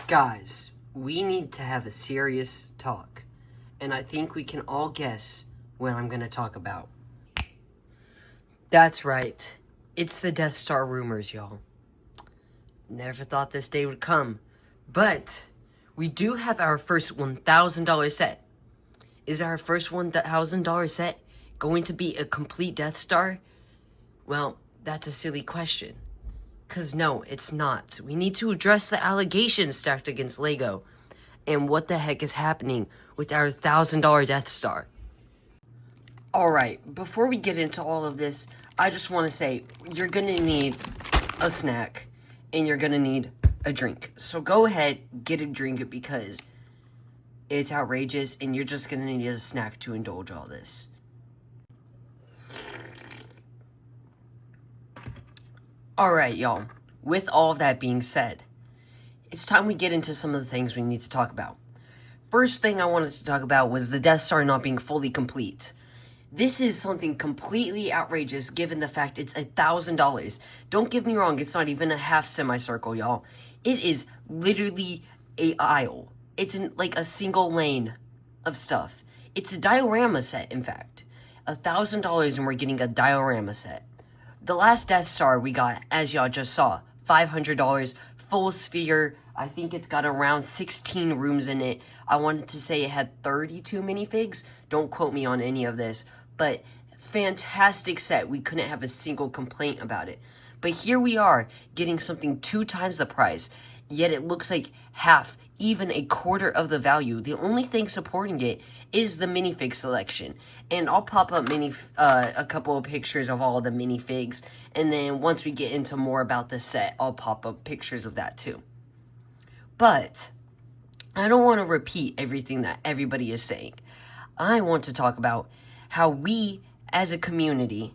Guys, we need to have a serious talk, and I think we can all guess what I'm going to talk about. That's right. It's the Death Star rumors, y'all. Never thought this day would come, but we do have our first $1,000 set. Is our first $1,000 set going to be a complete Death Star? Well, that's a silly question. Because no, it's not. We need to address the allegations stacked against LEGO. And what the heck is happening with our $1,000 Death Star? Alright, before we get into all of this, I just want to say, you're going to need a snack. And you're going to need a drink. So go ahead, get a drink because it's outrageous. And you're just going to need a snack to indulge all this. Alright, y'all. With all of that being said, it's time we get into some of the things we need to talk about. First thing I wanted to talk about was the Death Star not being fully complete. This is something completely outrageous given the fact it's $1,000. Don't get me wrong, it's not even a half semicircle, y'all. It is literally a aisle. It's in like a single lane of stuff. It's a diorama set, in fact. $1,000 and we're getting a diorama set. The last Death Star we got, as y'all just saw, $500, full sphere. I think it's got around 16 rooms in it. I wanted to say it had 32 minifigs. Don't quote me on any of this. But fantastic set. We couldn't have a single complaint about it. But here we are, getting something 2 times the price. Yet it looks like half, even a quarter of the value. The only thing supporting it is the minifig selection. And I'll pop up a couple of pictures of all the minifigs. And then once we get into more about the set, I'll pop up pictures of that too. But I don't want to repeat everything that everybody is saying. I want to talk about how we, as a community,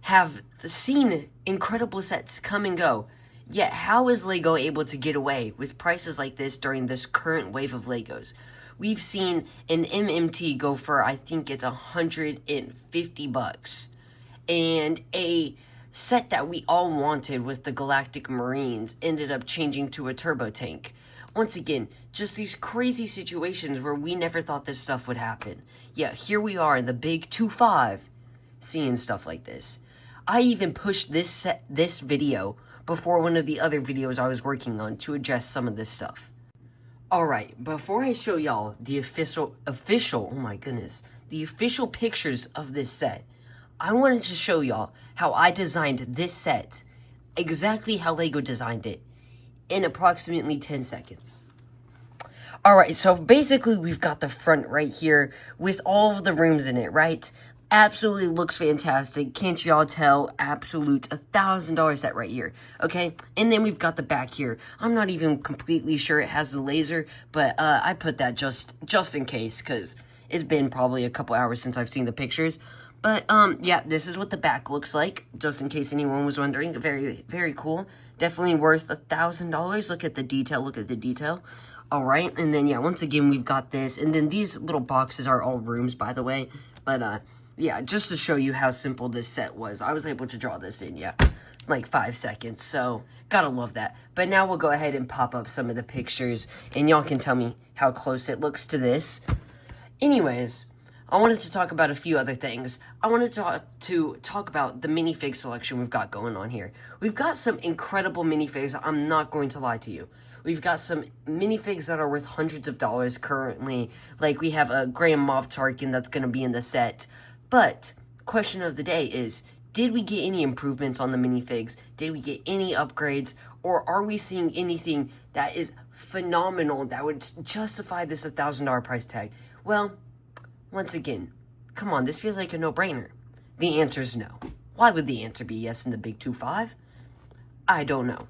have seen incredible sets come and go. Yet, how is LEGO able to get away with prices like this during this current wave of LEGOs? We've seen an MMT go for, I think it's $150. And a set that we all wanted with the Galactic Marines ended up changing to a turbo tank. Once again, just these crazy situations where we never thought this stuff would happen. Yet, here we are in the big 2.5 seeing stuff like this. I even pushed this video before one of the other videos I was working on to address some of this stuff. Alright, before I show y'all the official, oh my goodness, the official pictures of this set, I wanted to show y'all how I designed this set, exactly how LEGO designed it, in approximately 10 seconds. Alright, so basically we've got the front right here with all of the rooms in it, right? Absolutely looks fantastic. Can't y'all tell? Absolute $1,000 set right here. Okay, and then we've got the back here. I'm not even completely sure it has the laser, but I put that just in case because it's been probably a couple hours since I've seen the pictures. But yeah, this is what the back looks like, just in case anyone was wondering. Very, very cool. Definitely worth $1,000. Look at the detail. Look at the detail. All right, and then yeah, once again we've got this, and then these little boxes are all rooms, by the way. But yeah, just to show you how simple this set was. I was able to draw this in, yeah, like 5 seconds. So, gotta love that. But now we'll go ahead and pop up some of the pictures. And y'all can tell me how close it looks to this. Anyways, I wanted to talk about a few other things. I wanted to talk about the minifig selection we've got going on here. We've got some incredible minifigs, I'm not going to lie to you. We've got some minifigs that are worth hundreds of dollars currently. Like, we have a Grand Moff Tarkin that's going to be in the set. But, question of the day is, did we get any improvements on the minifigs? Did we get any upgrades? Or are we seeing anything that is phenomenal that would justify this $1,000 price tag? Well, once again, come on, this feels like a no-brainer. The answer is no. Why would the answer be yes in the big 2.5? I don't know.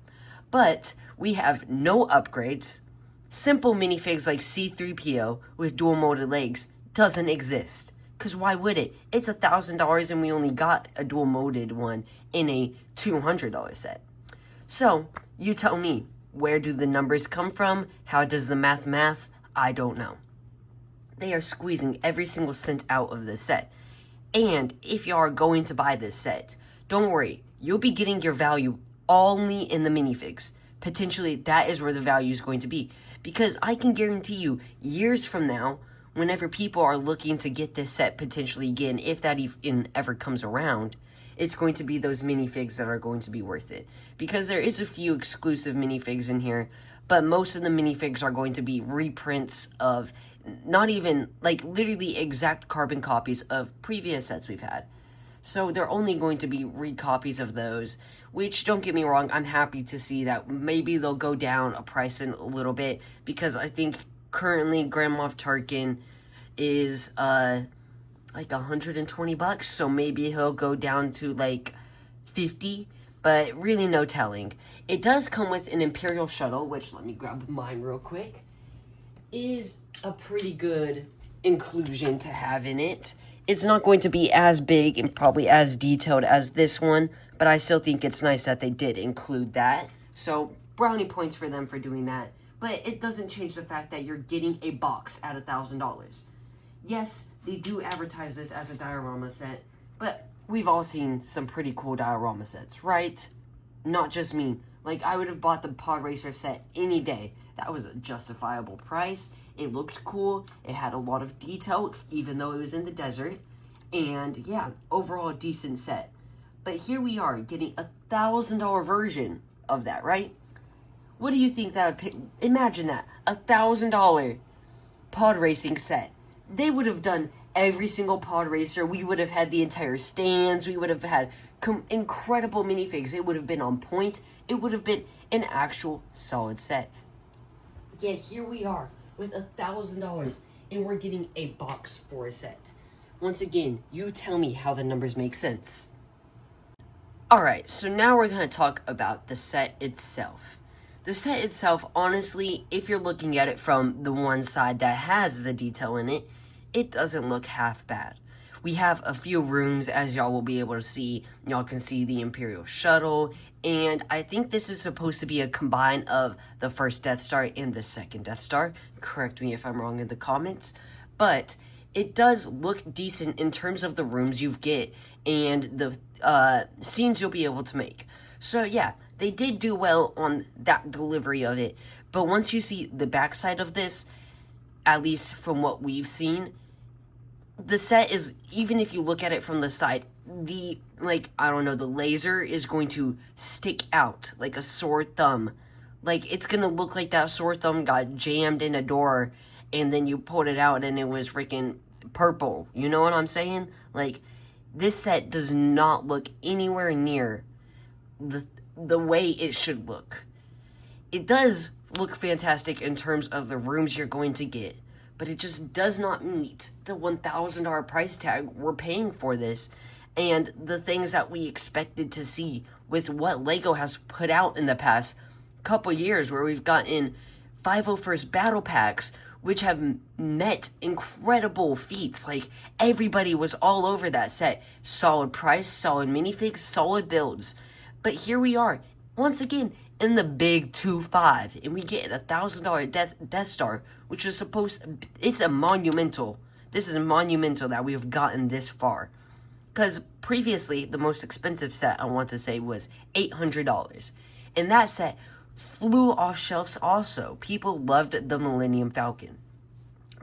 But we have no upgrades. Simple minifigs like C-3PO with dual-molded legs doesn't exist. Because why would it? It's $1,000 and we only got a dual-molded one in a $200 set. So, you tell me, where do the numbers come from? How does the math? I don't know. They are squeezing every single cent out of this set. And if you are going to buy this set, don't worry, you'll be getting your value only in the minifigs. potentially that is where the value is going to be. Because I can guarantee you, years from now, whenever people are looking to get this set potentially again, if that even ever comes around, it's going to be those minifigs that are going to be worth it. Because there is a few exclusive minifigs in here, but most of the minifigs are going to be reprints of, not even, like, literally exact carbon copies of previous sets we've had. So they're only going to be recopies of those, which, don't get me wrong, I'm happy to see that maybe they'll go down a price in a little bit, because I think currently Grand Moff Tarkin is, like $120, so maybe he'll go down to like 50, but really no telling. It does come with an Imperial shuttle, which, let me grab mine real quick, is a pretty good inclusion to have in it. It's not going to be as big and probably as detailed as this one, but I still think it's nice that they did include that. So brownie points for them for doing that. But it doesn't change the fact that you're getting a box at $1,000. Yes, they do advertise this as a diorama set, but we've all seen some pretty cool diorama sets, right? Not just me. Like, I would have bought the Pod Racer set any day. That was a justifiable price. It looked cool. It had a lot of detail, even though it was in the desert. And yeah, overall a decent set. But here we are, getting a $1,000 version of that, right? What do you think that would pick? Imagine that, $1,000 pod racing set. They would have done every single pod racer. We would have had the entire stands. We would have had incredible minifigs. It would have been on point. It would have been an actual solid set. Yet here we are with $1,000, and we're getting a box for a set. Once again, you tell me how the numbers make sense. Alright, so now we're going to talk about the set itself. The set itself, honestly, if you're looking at it from the one side that has the detail in it, it doesn't look half bad. We have a few rooms, as y'all will be able to see. Y'all can see the Imperial shuttle, and I think this is supposed to be a combine of the first Death Star and the second Death Star. Correct me if I'm wrong in the comments. But it does look decent in terms of the rooms you get and the scenes you'll be able to make. So yeah, they did do well on that delivery of it. But once you see the backside of this, at least from what we've seen, the set is, even if you look at it from the side, the, like, I don't know, the laser is going to stick out like a sore thumb. Like, it's gonna look like that sore thumb got jammed in a door and then you pulled it out and it was freaking purple. You know what I'm saying? Like, this set does not look anywhere near the way it should look. It does look fantastic in terms of the rooms you're going to get, but it just does not meet the $1,000 price tag we're paying for this and the things that we expected to see with what LEGO has put out in the past couple years, where we've gotten 501st battle packs which have met incredible feats. Like, everybody was all over that set. Solid price, solid minifigs, solid builds. But here we are, once again, in the big 2.5, and we get a $1,000 Death Star, which is it's a monumental. This is monumental that we have gotten this far. Because previously, the most expensive set, I want to say, was $800. And that set flew off shelves also. People loved the Millennium Falcon.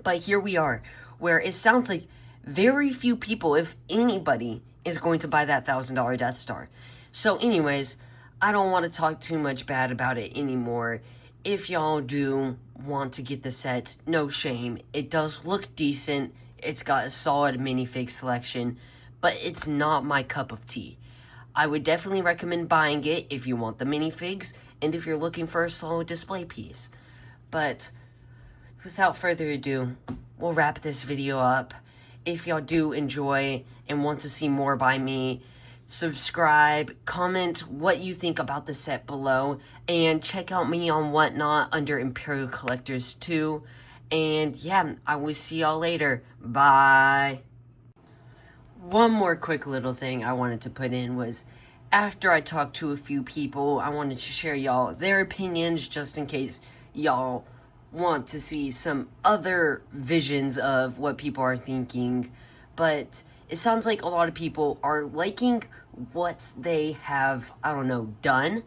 But here we are, where it sounds like very few people, if anybody, is going to buy that $1,000 Death Star. So anyways, I don't want to talk too much bad about it anymore. If y'all do want to get the set, no shame. It does look decent. It's got a solid minifig selection, but it's not my cup of tea. I would definitely recommend buying it if you want the minifigs and if you're looking for a solid display piece. But without further ado, we'll wrap this video up. If y'all do enjoy and want to see more by me, subscribe, comment what you think about the set below, and check out me on Whatnot under Imperial Collectors 2. And yeah, I will see y'all later. Bye. One more quick little thing I wanted to put in was, after I talked to a few people, I wanted to share y'all their opinions just in case y'all want to see some other visions of what people are thinking. But it sounds like a lot of people are liking what they have, I don't know, done.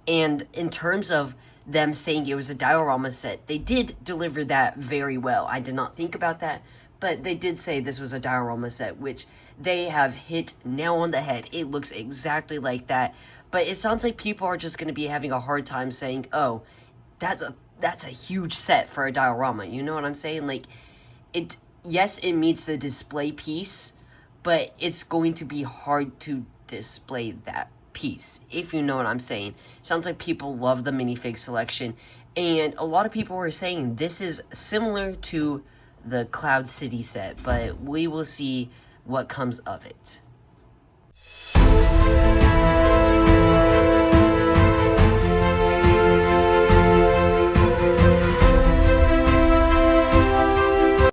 And in terms of them saying it was a diorama set, they did deliver that very well. I did not think about that, but they did say this was a diorama set, which they have hit nail on the head. It looks exactly like that. But it sounds like people are just going to be having a hard time saying, oh, that's a huge set for a diorama. You know what I'm saying? Like, yes, it meets the display piece, but it's going to be hard to display that piece, if you know what I'm saying. Sounds like people love the minifig selection, and a lot of people were saying this is similar to the Cloud City set, but we will see what comes of it.